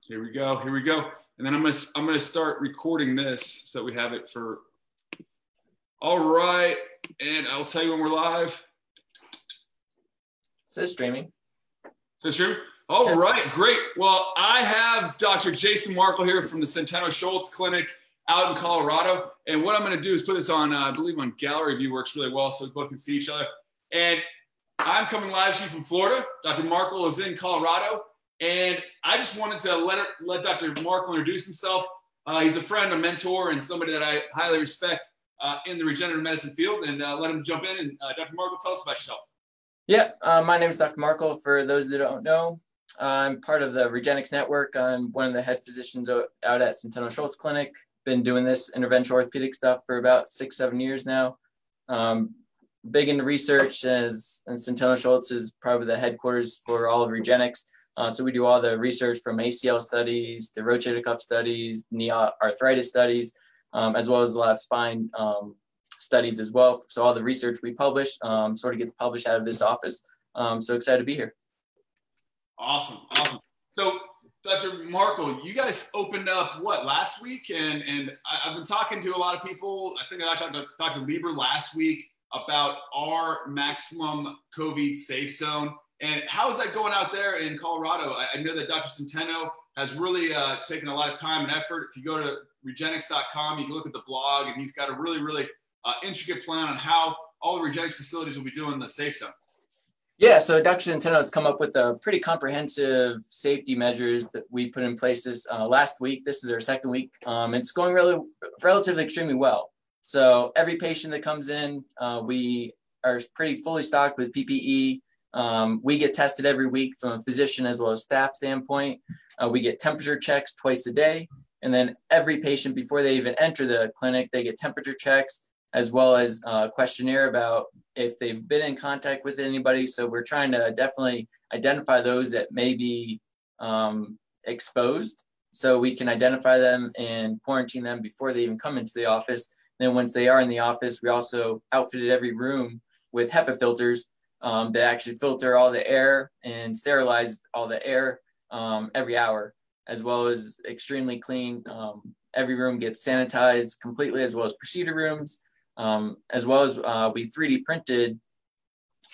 Here we go. Here we go. And then I'm gonna start recording this so we have it for. All right, and I'll tell you when we're live. Says streaming. Says streaming. All right, great. Well, I have Dr. Jason Markle here from the Centeno-Schultz Clinic out in Colorado, and what I'm going to do is put this on, I believe, on Gallery View. Works really well, so we both can see each other. And I'm coming live to you from Florida. Dr. Markle is in Colorado. And I just wanted to let Dr. Markle introduce himself. He's a friend, a mentor, and somebody that I highly respect in the regenerative medicine field. And let him jump in. And Dr. Markle, tell us about yourself. Yeah, my name is Dr. Markle. For those that don't know, I'm part of the Regenexx network. I'm one of the head physicians out at Centeno-Schultz Clinic. Been doing this interventional orthopedic stuff for about 6-7 years now. Big into research, and Centeno-Schultz is probably the headquarters for all of Regenexx. So we do all the research from ACL studies, to rotator cuff studies, knee arthritis studies, as well as a lot of spine studies as well. So all the research we publish sort of gets published out of this office. So excited to be here. Awesome. So Dr. Markle, you guys opened up what, last week? And I've been talking to a lot of people. I think I talked to Dr. Lieber last week about our maximum COVID safe zone. And how is that going out there in Colorado? I know that Dr. Centeno has really taken a lot of time and effort. If you go to Regenexx.com, you can look at the blog, and he's got a really intricate plan on how all the Regenexx facilities will be doing the safe zone. Yeah, so Dr. Centeno has come up with a pretty comprehensive safety measures that we put in place this last week. This is our second week. It's going relatively extremely well. So every patient that comes in, we are pretty fully stocked with PPE. We get tested every week from a physician as well as staff standpoint. We get temperature checks twice a day. And then every patient, before they even enter the clinic, they get temperature checks as well as a questionnaire about if they've been in contact with anybody. So we're trying to definitely identify those that may be exposed, so we can identify them and quarantine them before they even come into the office. Then once they are in the office, we also outfitted every room with HEPA filters that actually filter all the air and sterilize all the air every hour, as well as extremely clean. Every room gets sanitized completely, as well as procedure rooms, as well as we 3D printed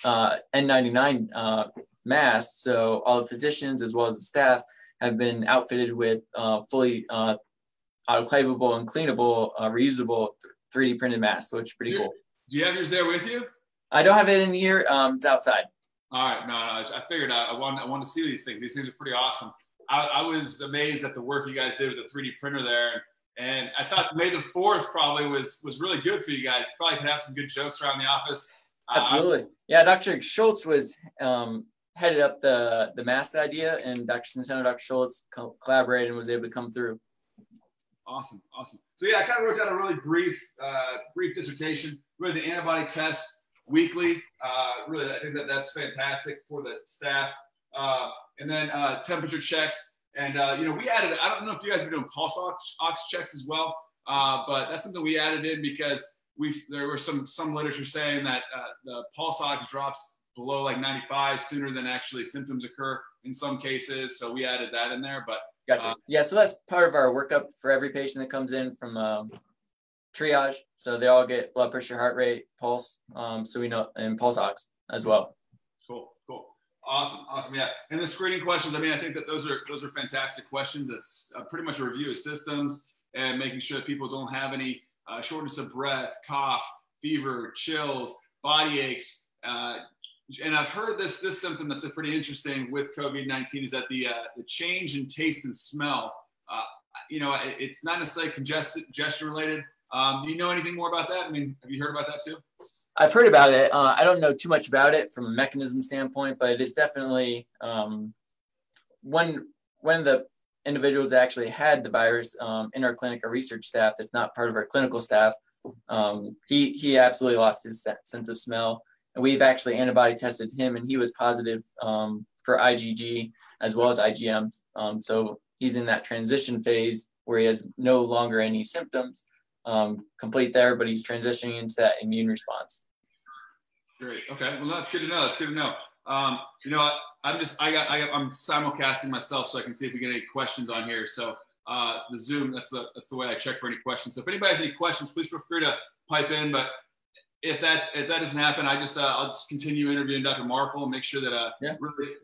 N99 masks. So all the physicians as well as the staff have been outfitted with fully autoclavable and cleanable, reusable 3D printed masks, which is pretty cool. Do you have yours there with you? I don't have it in here. It's outside. All right. No, I figured I want to see these things. These things are pretty awesome. I was amazed at the work you guys did with the 3D printer there. And I thought May the 4th probably was really good for you guys. You probably could have some good jokes around the office. Absolutely. Yeah, Dr. Schultz was headed up the mask idea, and Dr. Centeno, Dr. Schultz collaborated and was able to come through. Awesome. So yeah, I kind of wrote down a really brief dissertation, really the antibody tests weekly. Really, I think that's fantastic for the staff. And then temperature checks. And, we added, I don't know if you guys have been doing pulse ox checks as well, but that's something we added in because there were some literature saying that the pulse ox drops below like 95 sooner than actually symptoms occur in some cases. So we added that in there, but. Gotcha. Yeah, so that's part of our workup for every patient that comes in from triage. So they all get blood pressure, heart rate, pulse, so we know, and pulse ox as well. Cool. Awesome. Yeah. And the screening questions, I think that those are fantastic questions. It's pretty much a review of systems and making sure that people don't have any shortness of breath, cough, fever, chills, body aches. And I've heard this symptom that's pretty interesting with COVID-19 is that the change in taste and smell, it's not necessarily congestion related. Do you know anything more about that? Have you heard about that too? I've heard about it. I don't know too much about it from a mechanism standpoint, but it is definitely one of the individuals that actually had the virus in our clinic, our research staff, if not part of our clinical staff. He absolutely lost his sense of smell. And we've actually antibody tested him, and he was positive for IgG as well as IgM. So he's in that transition phase where he has no longer any symptoms complete there, but he's transitioning into that immune response. Great. Okay. Well, that's good to know. You know, I'm simulcasting myself so I can see if we get any questions on here. So the Zoom, that's the way I check for any questions. So if anybody has any questions, please feel free to pipe in. But if that doesn't happen, I'll just continue interviewing Dr. Markle and make sure that really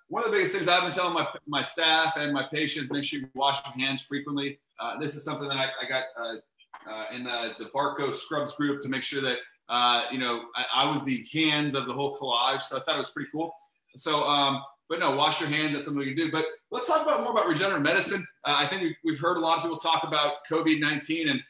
one of the biggest things I've been telling my staff and my patients, make sure you wash your hands frequently. This is something that I got in the Barco Scrubs group to make sure that you know, I was the hands of the whole collage, so I thought it was pretty cool. So, but no, wash your hands. That's something we can do. But let's talk more about regenerative medicine. I think we've heard a lot of people talk about COVID-19, and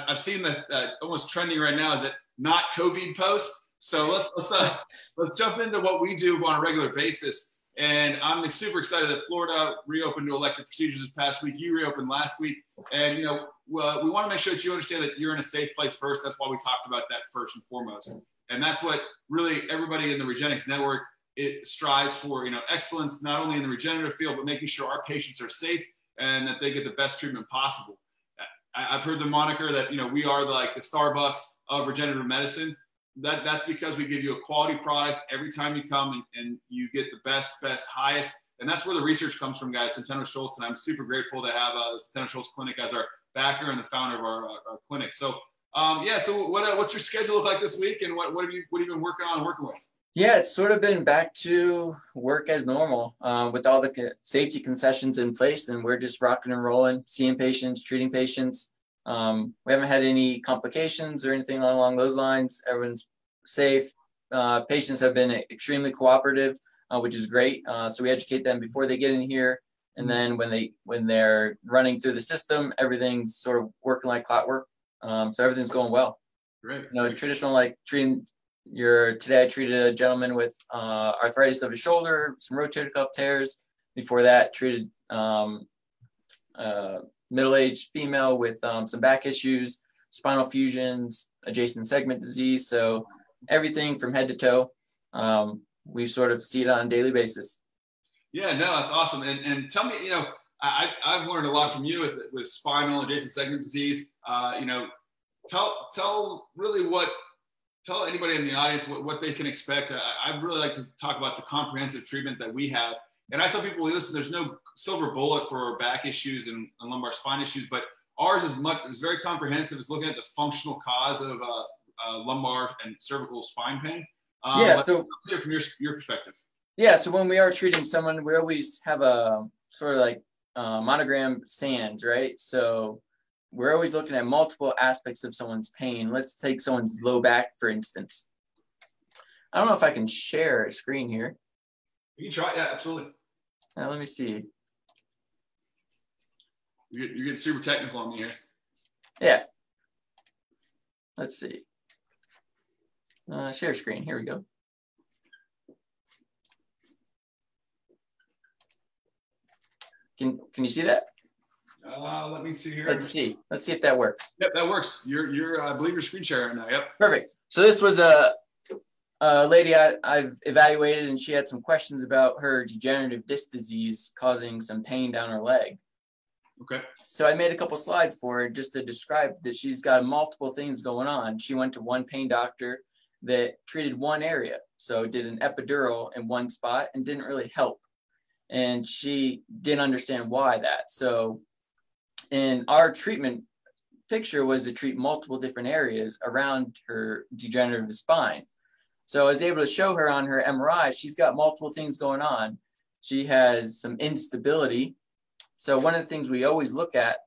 I've seen that almost trending right now is that not COVID post. So let's jump into what we do on a regular basis. And I'm super excited that Florida reopened to elective procedures this past week. You reopened last week, and you know, we want to make sure that you understand that you're in a safe place first. That's why we talked about that first and foremost. And that's what really everybody in the Regenexx network, it strives for, you know, excellence, not only in the regenerative field, but making sure our patients are safe and that they get the best treatment possible. I've heard the moniker that, you know, we are the Starbucks of regenerative medicine. That's because we give you a quality product every time you come, and you get the best, highest. And that's where the research comes from, guys, Centeno-Schultz. And I'm super grateful to have the Centeno-Schultz Clinic as our backer and the founder of our clinic. So, so what's your schedule look like this week, and what have you been working on and working with? Yeah, it's sort of been back to work as normal with all the safety concessions in place, and we're just rocking and rolling, seeing patients, treating patients. We haven't had any complications or anything along those lines. Everyone's safe. Patients have been extremely cooperative, which is great. So we educate them before they get in here, and then when they're running through the system, everything's sort of working like clockwork. So everything's going well. Great. You know, traditional like treating. Today I treated a gentleman with arthritis of his shoulder, some rotator cuff tears. Before that, treated middle-aged female with some back issues, spinal fusions, adjacent segment disease. So everything from head to toe, we sort of see it on a daily basis. Yeah, no, that's awesome. And tell me, you know, I've learned a lot from you with spinal adjacent segment disease. You know, tell anybody in the audience what they can expect. I'd really like to talk about the comprehensive treatment that we have. And I tell people, listen, there's no silver bullet for back issues and lumbar spine issues, but ours is very comprehensive. It's looking at the functional cause of lumbar and cervical spine pain. So from your perspective. Yeah, so when we are treating someone, we always have a sort of like monogram sands, right? So we're always looking at multiple aspects of someone's pain. Let's take someone's low back, for instance. I don't know if I can share a screen here. You can try, yeah, absolutely. Let me see. You're getting super technical on me here. Yeah. Let's see. Share screen. Here we go. Can you see that? Let me see here. Let's see if that works. Yep, that works. I believe you're screen sharing now. Yep. Perfect. So this was a lady I've evaluated, and she had some questions about her degenerative disc disease causing some pain down her leg. Okay. So I made a couple slides for her just to describe that she's got multiple things going on. She went to one pain doctor that treated one area. So did an epidural in one spot and didn't really help. And she didn't understand why that. So in our treatment picture was to treat multiple different areas around her degenerative spine. So I was able to show her on her MRI, she's got multiple things going on. She has some instability. So one of the things we always look at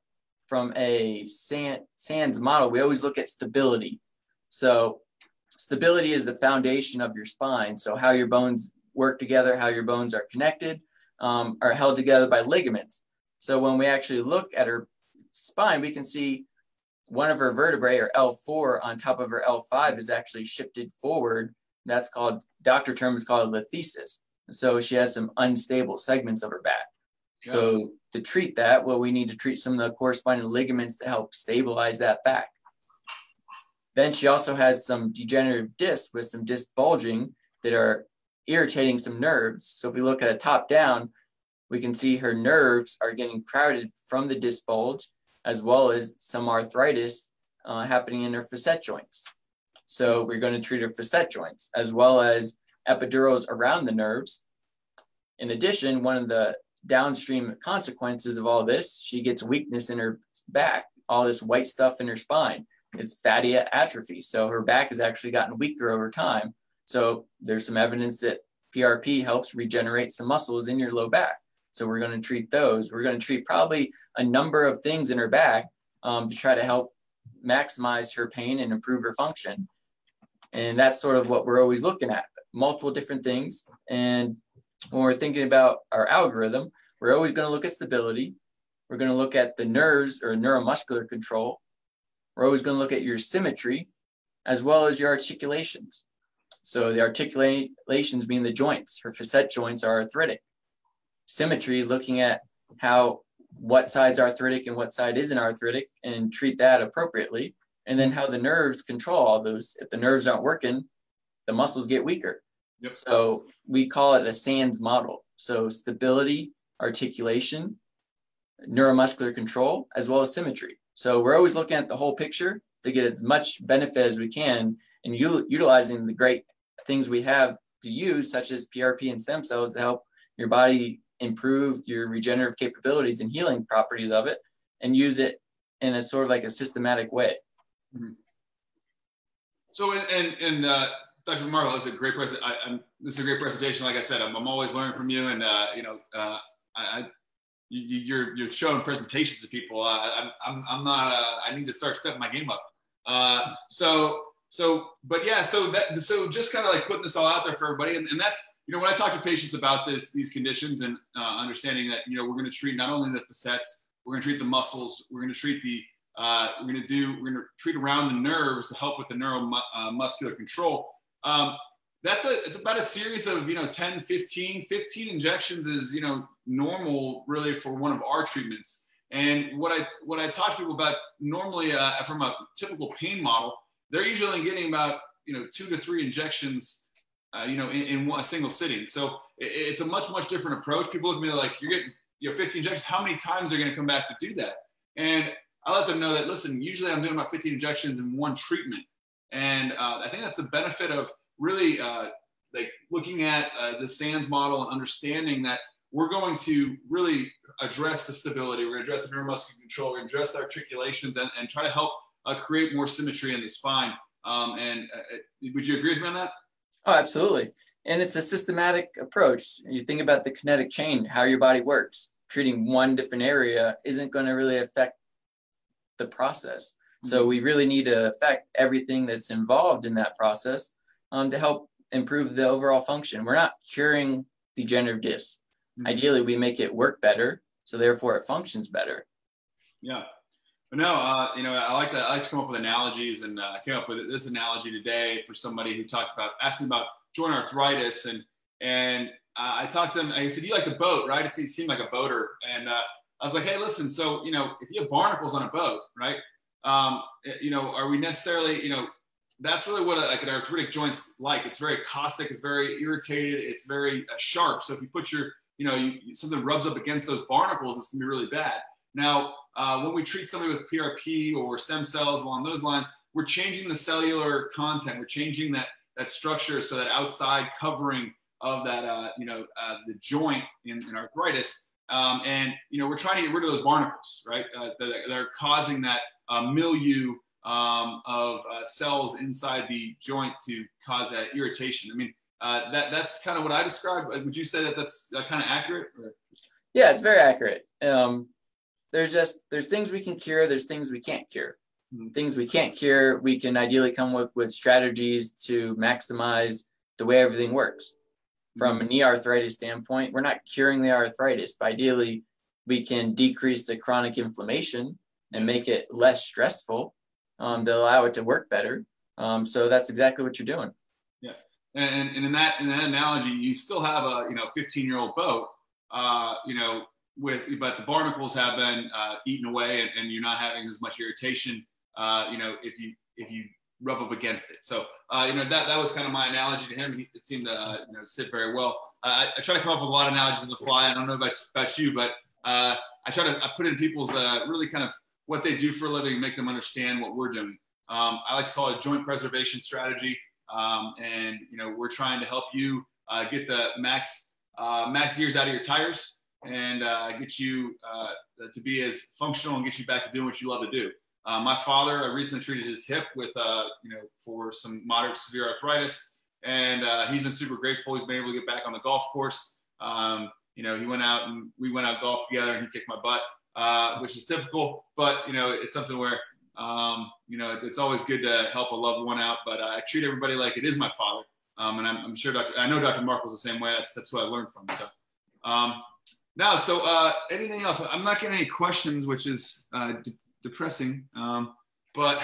from a SANS model, we always look at stability. So stability is the foundation of your spine. So how your bones work together, how your bones are connected, are held together by ligaments. So when we actually look at her spine, we can see one of her vertebrae, or L4, on top of her L5 is actually shifted forward. That's called, doctor term is called lethesis. So she has some unstable segments of her back. Yeah. So to treat that, well, we need to treat some of the corresponding ligaments to help stabilize that back. Then she also has some degenerative discs with some disc bulging that are irritating some nerves. So if we look at a top down, we can see her nerves are getting crowded from the disc bulge, as well as some arthritis happening in her facet joints. So we're going to treat her facet joints, as well as epidurals around the nerves. In addition, one of the downstream consequences of all this, she gets weakness in her back, all this white stuff in her spine. It's fatty atrophy. So her back has actually gotten weaker over time. So there's some evidence that PRP helps regenerate some muscles in your low back. So we're going to treat those. We're going to treat probably a number of things in her back to try to help maximize her pain and improve her function. And that's sort of what we're always looking at, multiple different things. And when we're thinking about our algorithm, we're always going to look at stability. We're going to look at the nerves or neuromuscular control. We're always going to look at your symmetry as well as your articulations. So the articulations being the joints. Her facet joints are arthritic. Symmetry, looking at what side's arthritic and what side isn't arthritic and treat that appropriately. And then how the nerves control all those. If the nerves aren't working, the muscles get weaker. Yep. So we call it a SANS model. So stability, articulation, neuromuscular control, as well as symmetry. So we're always looking at the whole picture to get as much benefit as we can and utilizing the great things we have to use, such as PRP and stem cells, to help your body improve your regenerative capabilities and healing properties of it, and use it in a sort of like a systematic way. Mm-hmm. So, Dr. Markle, this is a great this is a great presentation. Like I said, I'm always learning from you, and you're showing presentations to people. I'm not. I need to start stepping my game up. So just kind of like putting this all out there for everybody, and that's, when I talk to patients about these conditions and understanding that, we're going to treat not only the facets, we're going to treat the muscles, we're going to treat we're going to treat around the nerves to help with the neuromuscular control. It's about a series of 10, 15 injections is normal really for one of our treatments. And what I talk to people about normally from a typical pain model, they're usually getting about 2 to 3 injections in a single sitting. So it's a much different approach. People look at me like, you're getting 15 injections, how many times are you going to come back to do that? And I let them know that, listen, usually I'm doing about 15 injections in one treatment. And I think that's the benefit of really like looking at the SANS model and understanding that we're going to really address the stability, we're going to address the neuromuscular control, we're going to address the articulations, and try to help create more symmetry in the spine. Would you agree with me on that? Oh, absolutely. And it's a systematic approach. You think about the kinetic chain, how your body works. Treating one different area isn't going to really affect the process. So we really need to affect everything that's involved in that process to help improve the overall function. We're not curing degenerative disc. Ideally, we make it work better, so therefore it functions better. Yeah. But no, I like to come up with analogies, and I came up with this analogy today for somebody who asked me about joint arthritis, and I talked to him. I said, "You like to boat, right?" He seemed like a boater, and I was like, "Hey, listen. So if you have barnacles on a boat, right? Are we necessarily that's really what an arthritic joint's like. It's very caustic. It's very irritated. It's very sharp. So if you put something rubs up against those barnacles, it's gonna be really bad. Now, when we treat somebody with PRP or stem cells along those lines, we're changing the cellular content. We're changing that structure, so that outside covering of that, the joint in arthritis. We're trying to get rid of those barnacles, right? That are causing that milieu of cells inside the joint to cause that irritation. I mean, that's kind of what I described. Would you say that that's kind of accurate? Or? Yeah, it's very accurate. There's things we can cure. There's things we can't cure. Things we can't cure, we can ideally come up with strategies to maximize the way everything works. From a knee arthritis standpoint, we're not curing the arthritis, but ideally we can decrease the chronic inflammation and make it less stressful to allow it to work better. So that's exactly what you're doing. Yeah. And in that analogy, you still have a 15-year-old boat, but the barnacles have been eaten away, and you're not having as much irritation, if you rub up against it. So that was kind of my analogy to him. It seemed to sit very well. I try to come up with a lot of analogies on the fly. I don't know about you, but I put in people's really kind of what they do for a living and make them understand what we're doing. I like to call it a joint preservation strategy. And, you know, we're trying to help you get the max years out of your tires and get you to be as functional and get you back to doing what you love to do. My father, I recently treated his hip with, you know, for some moderate to severe arthritis, and he's been super grateful. He's been able to get back on the golf course. You know, he went out and we went out golf together, and he kicked my butt, which is typical, but, you know, it's something where, you know, it's always good to help a loved one out, but I treat everybody like it is my father. And I'm sure I know Dr. Markle's the same way. That's who I learned from. So, now, so anything else? I'm not getting any questions, which is depressing. But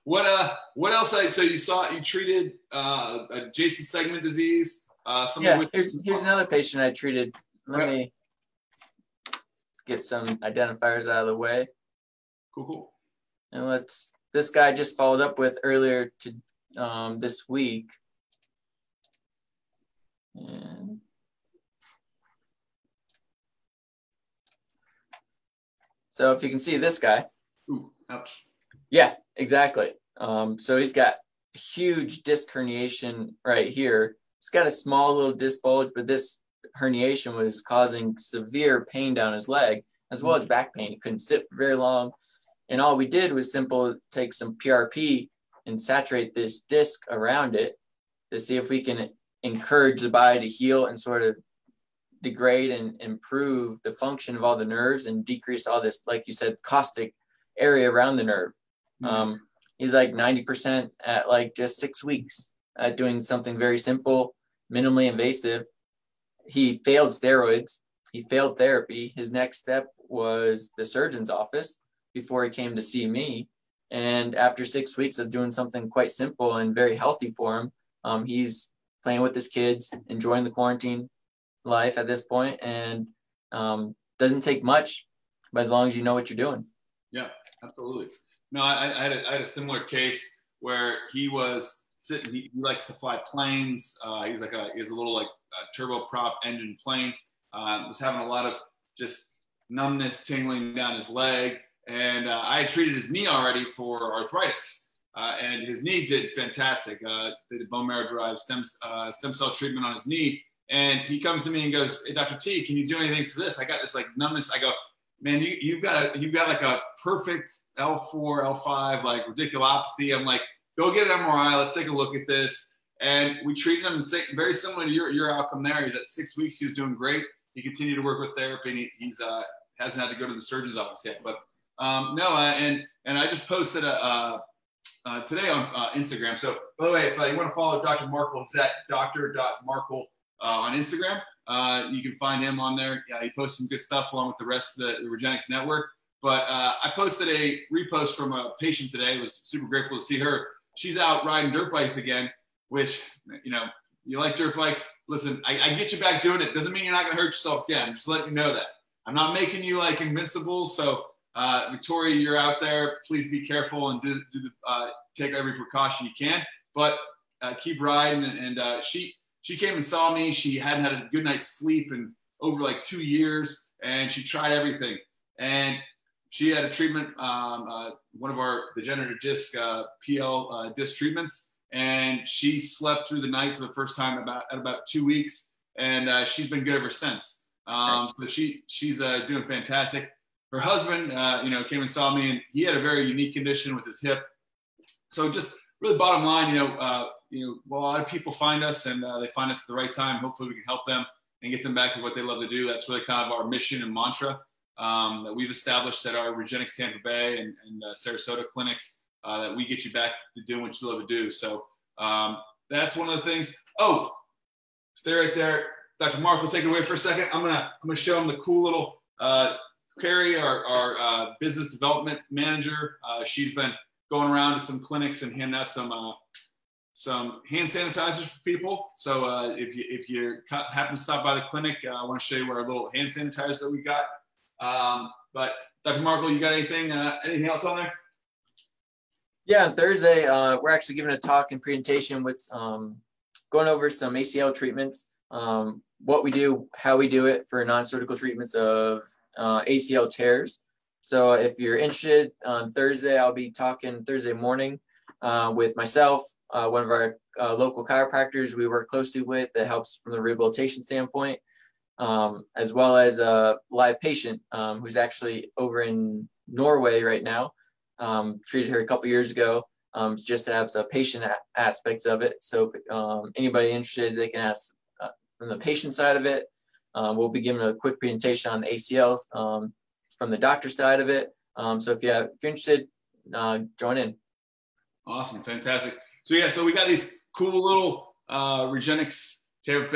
what else? So you treated adjacent segment disease. Here's another patient I treated. Let me get some identifiers out of the way. Cool. And this guy just followed up with earlier this week. And so if you can see this guy. Ooh, ouch. Yeah, exactly. So he's got a huge disc herniation right here. He's got a small little disc bulge, but this herniation was causing severe pain down his leg, as well as back pain. He couldn't sit for very long. And all we did was take some PRP and saturate this disc around it to see if we can encourage the body to heal and sort of degrade and improve the function of all the nerves and decrease all this, like you said, caustic area around the nerve. He's like 90% at like just 6 weeks at doing something very simple, minimally invasive. He failed steroids. He failed therapy. His next step was the surgeon's office before he came to see me. And after 6 weeks of doing something quite simple and very healthy for him, he's playing with his kids, enjoying the quarantine life at this point, and doesn't take much, but as long as you know what you're doing. Yeah, absolutely. No, I had a similar case where he was sitting. He likes to fly planes. He has a little like turboprop engine plane. Was having a lot of just numbness, tingling down his leg, and I had treated his knee already for arthritis. And his knee did fantastic. Did a bone marrow derived stem cell treatment on his knee. And he comes to me and goes, "Hey, Dr. T, can you do anything for this? I got this like numbness." I go, "Man, you've got like a perfect L4, L5, like radiculopathy." I'm like, "Go get an MRI. Let's take a look at this." And we treated him very similar to your outcome there. He's at 6 weeks. He was doing great. He continued to work with therapy, and he's hasn't had to go to the surgeon's office yet. But and I just posted today on Instagram. So by the way, if you want to follow Dr. Markle, it's at dr.markle on Instagram. You can find him on there. He posts some good stuff along with the rest of the Regenexx network. But I posted a repost from a patient today. Was super grateful to see her. She's out riding dirt bikes again, which, you know, you like dirt bikes. Listen, I get you back doing it. Doesn't mean you're not going to hurt yourself again. I'm just letting you know that. I'm not making you like invincible. So Victoria, you're out there. Please be careful and take every precaution you can. But keep riding. And she came and saw me. She hadn't had a good night's sleep in over like 2 years, and she tried everything. And she had a treatment, one of our degenerative disc PL disc treatments, and she slept through the night for the first time at about 2 weeks, and she's been good ever since. So she's doing fantastic. Her husband, came and saw me, and he had a very unique condition with his hip. So just really bottom line, well, a lot of people find us, and they find us at the right time. Hopefully we can help them and get them back to what they love to do. That's really kind of our mission and mantra that we've established at our Regenexx Tampa Bay and Sarasota clinics, that we get you back to doing what you love to do. So that's one of the things. Oh, stay right there. Dr. Markle, take it away for a second. I'm gonna show them the cool little Carrie, our business development manager. She's been going around to some clinics and handing out some hand sanitizers for people. So if you happen to stop by the clinic, I want to show you our little hand sanitizers that we got. But Dr. Markle, you got anything else on there? Yeah, on Thursday, we're actually giving a talk and presentation with going over some ACL treatments, what we do, how we do it for non-surgical treatments of ACL tears. So if you're interested, on Thursday, I'll be talking Thursday morning with myself, one of our local chiropractors we work closely with that helps from the rehabilitation standpoint, as well as a live patient who's actually over in Norway right now. Treated her a couple years ago, just to have some patient aspects of it. So anybody interested, they can ask from the patient side of it. We'll be giving a quick presentation on the ACLs from the doctor side of it. So if you're interested, join in. Awesome, fantastic. So yeah, so we got these cool little Regenexx hand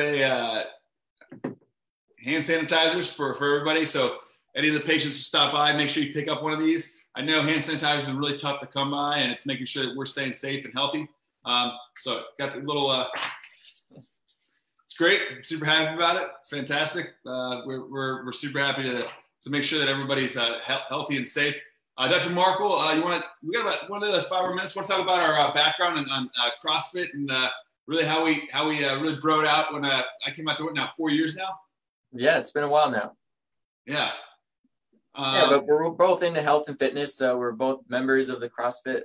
sanitizers for everybody. So if any of the patients who stop by, make sure you pick up one of these. I know hand sanitizer has been really tough to come by, and it's making sure that we're staying safe and healthy. So got the little, it's great. I'm super happy about it. It's fantastic. We're super happy to make sure that everybody's healthy and safe. Dr. Markle, we got about 1 to 5 more minutes. Want to talk about our background on CrossFit and really how we really broed out when I came out to it now 4 years now. Yeah, it's been a while now. Yeah. But we're both into health and fitness, so we're both members of the CrossFit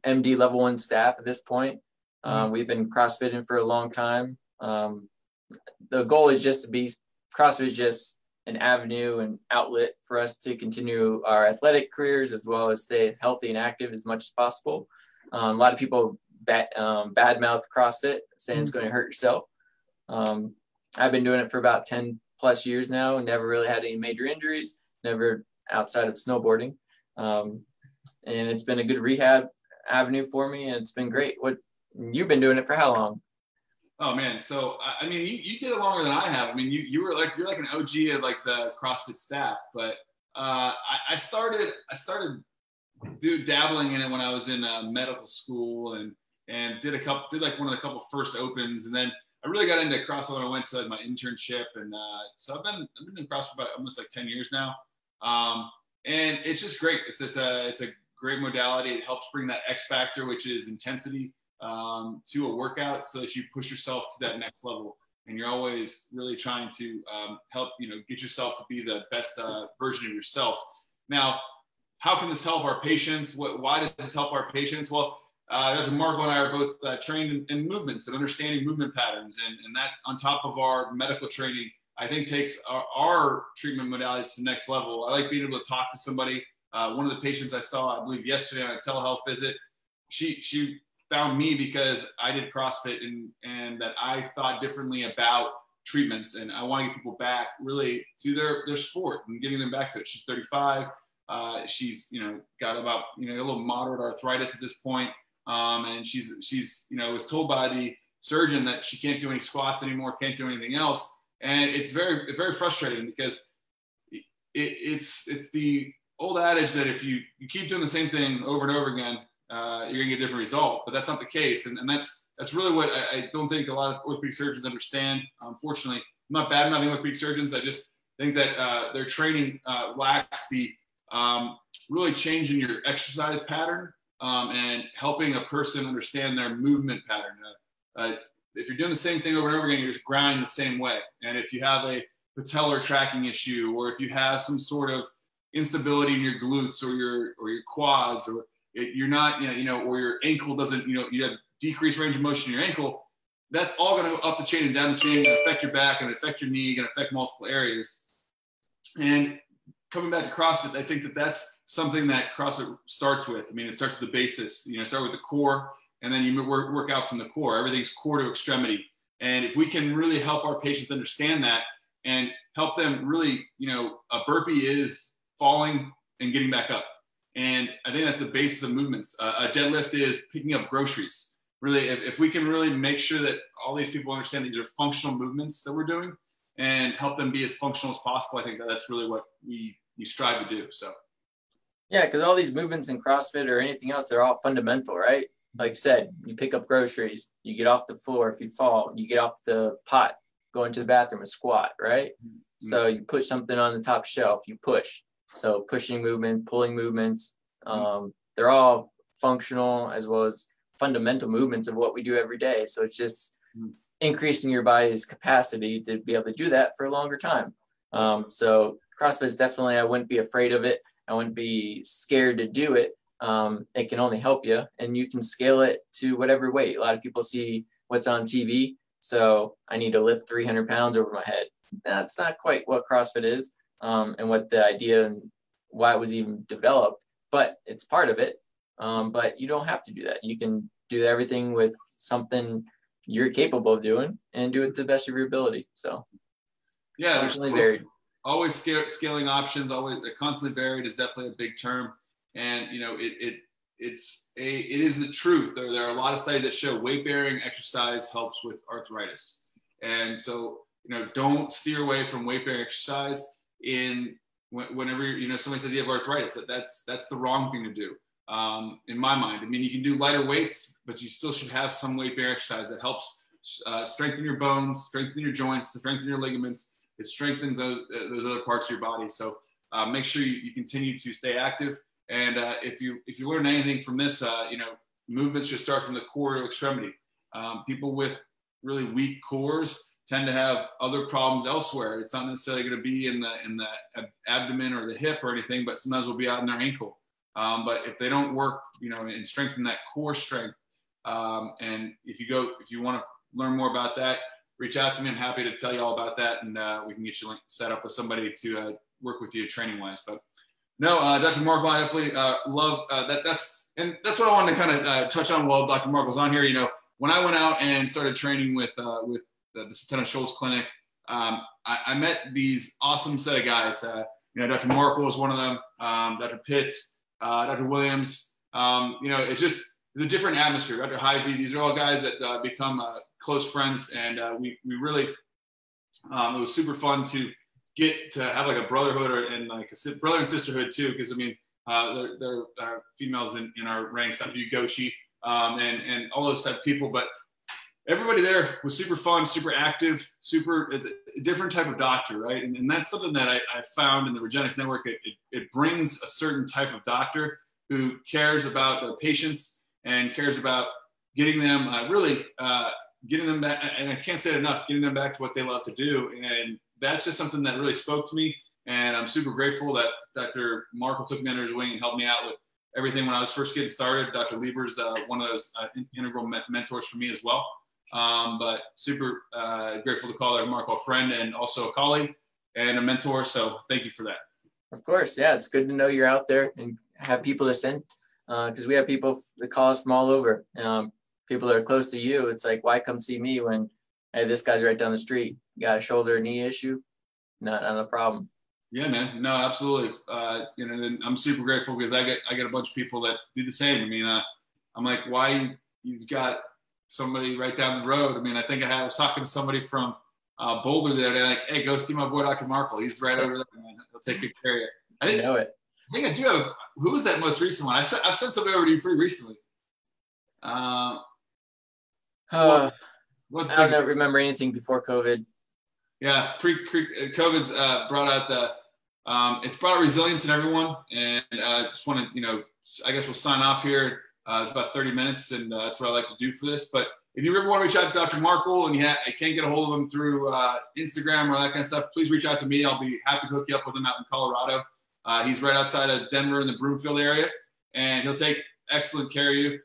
MD level 1 staff at this point. We've been CrossFitting for a long time. The goal is just to be CrossFit is just an avenue and outlet for us to continue our athletic careers as well as stay healthy and active as much as possible. A lot of people badmouth CrossFit, saying it's going to hurt yourself. I've been doing it for about 10 plus years now and never really had any major injuries, never outside of snowboarding. And it's been a good rehab avenue for me, and it's been great. You've been doing it for how long? Oh man, so I mean, you did it longer than I have. I mean, you're like an OG of like the CrossFit staff, but I started dabbling in it when I was in medical school and did like one of the couple first opens, and then I really got into CrossFit when I went to like my internship, and so I've been in CrossFit for about almost like 10 years now, and it's just great. It's a great modality. It helps bring that X factor, which is intensity, to a workout, so that you push yourself to that next level, and you're always really trying to help get yourself to be the best version of yourself. Now, how can this help our patients? Why does this help our patients? Well, Dr. Markle and I are both trained in movements and understanding movement patterns, and that on top of our medical training, I think takes our treatment modalities to the next level. I like being able to talk to somebody. One of the patients I saw, I believe yesterday on a telehealth visit, she found me because I did CrossFit and that I thought differently about treatments, and I want to get people back really to their sport and getting them back to it. She's 35. She's got about a little moderate arthritis at this point. And she's was told by the surgeon that she can't do any squats anymore, can't do anything else. And it's very, very frustrating because it's the old adage that if you keep doing the same thing over and over again, you're gonna get a different result, but that's not the case. And that's really what I don't think a lot of orthopedic surgeons understand. Unfortunately, I'm not badmouthing orthopedic surgeons. I just think that their training lacks the really changing your exercise pattern and helping a person understand their movement pattern. If you're doing the same thing over and over again, you're just grinding the same way. And if you have a patellar tracking issue, or if you have some sort of instability in your glutes or your quads, or you're not, or your ankle doesn't, you have decreased range of motion in your ankle, that's all going to go up the chain and down the chain and affect your back and affect your knee and affect multiple areas. And coming back to CrossFit, I think that that's something that CrossFit starts with. I mean, it starts with the basis, start with the core, and then you work out from the core. Everything's core to extremity. And if we can really help our patients understand that and help them really, a burpee is falling and getting back up. And I think that's the basis of movements. A deadlift is picking up groceries. Really, if we can really make sure that all these people understand these are functional movements that we're doing and help them be as functional as possible, I think that's really what we strive to do. So. Yeah, because all these movements in CrossFit or anything else, they're all fundamental, right? Like you said, you pick up groceries, you get off the floor if you fall, you get off the pot, go into the bathroom, a squat, right? Mm-hmm. So you push something on the top shelf, you push. So pushing movement, pulling movements, they're all functional as well as fundamental movements of what we do every day. So it's just increasing your body's capacity to be able to do that for a longer time. So CrossFit is definitely, I wouldn't be afraid of it. I wouldn't be scared to do it. it can only help you, and you can scale it to whatever weight. A lot of people see what's on TV. So I need to lift 300 pounds over my head. That's not quite what CrossFit is, and what the idea and why it was even developed, but it's part of it. But you don't have to do that. You can do everything with something you're capable of doing and do it to the best of your ability. So yeah, constantly varied. Always scaling options, always constantly varied is definitely a big term. And, you know, it is the truth. There are a lot of studies that show weight bearing exercise helps with arthritis. And so, you know, don't steer away from weight bearing exercise whenever, you know, somebody says you have arthritis. That's the wrong thing to do. In my mind, I mean, you can do lighter weights, but you still should have some weight bearing exercise that helps strengthen your bones, strengthen your joints, strengthen your ligaments. It strengthens those other parts of your body. So make sure you continue to stay active. And if you learn anything from this, you know, movements should start from the core to extremity. People with really weak cores tend to have other problems elsewhere. It's not necessarily going to be in the abdomen or the hip or anything, but sometimes will be out in their ankle. But if they don't work, you know, and strengthen that core strength, and if you want to learn more about that, reach out to me. I'm happy to tell you all about that, and we can get you set up with somebody to work with you training wise. But no, Dr. Markle, I definitely love that. That's what I wanted to kind of touch on while Dr. Markle's on here. You know, when I went out and started training with the Centeno-Schultz Clinic, I met these awesome set of guys. You know, Dr. Markle was one of them, Dr. Pitts, Dr. Williams. You know, it's a different atmosphere. Dr. Heisey, these are all guys that become close friends, and we really, it was super fun to get to have like a brotherhood and like a brother and sisterhood too, because I mean, there are females in our ranks, Dr. Ugochi, and all those type of people, but everybody there was super fun, super active, it's a different type of doctor, right? And that's something that I found in the Regenexx network. It brings a certain type of doctor who cares about their patients and cares about getting them getting them back, and I can't say it enough, getting them back to what they love to do. And that's just something that really spoke to me. And I'm super grateful that Dr. Markle took me under his wing and helped me out with everything when I was first getting started. Dr. Lieber's one of those integral mentors for me as well. But super grateful to call Dr. Markle a friend and also a colleague and a mentor. So thank you for that. Of course. Yeah, it's good to know you're out there and have people to send, because we have people that call us from all over. People that are close to you. It's like, why come see me when, hey, this guy's right down the street? You got a shoulder or knee issue? Not a problem. Yeah, man. No, absolutely. You know, and I'm super grateful because I get a bunch of people that do the same. I mean, I'm like, why you've got somebody right down the road? I mean, I think I was talking to somebody from Boulder the other day, like, hey, go see my boy, Dr. Markle. He's right over there, man. He'll take good care of you. I know it. I think I do have, who was that most recent one? I've sent somebody over to you pretty recently. I don't remember anything before COVID. Yeah, COVID's brought out it's brought out resilience in everyone, and just want to, you know, I guess we'll sign off here. It's about 30 minutes, and that's what I like to do for this. But if you ever want to reach out to Dr. Markle and I can't get a hold of him through Instagram or that kind of stuff, please reach out to me. I'll be happy to hook you up with him out in Colorado. He's right outside of Denver in the Broomfield area, and he'll take excellent care of you.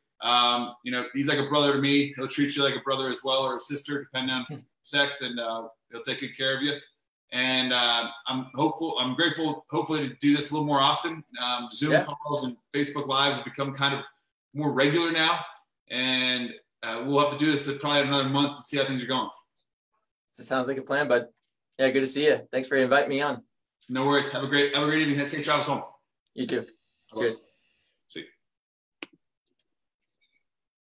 You know, he's like a brother to me. He'll treat you like a brother as well, or a sister, depending on sex, and he'll take good care of you. And I'm grateful, hopefully, to do this a little more often. Zoom calls and Facebook Lives have become kind of more regular now, and we'll have to do this probably another month and see how things are going. That sounds like a plan, bud. Yeah, good to see you. Thanks for inviting me on. No worries. Have a great evening. Safe travels home. You too. Cheers. See you.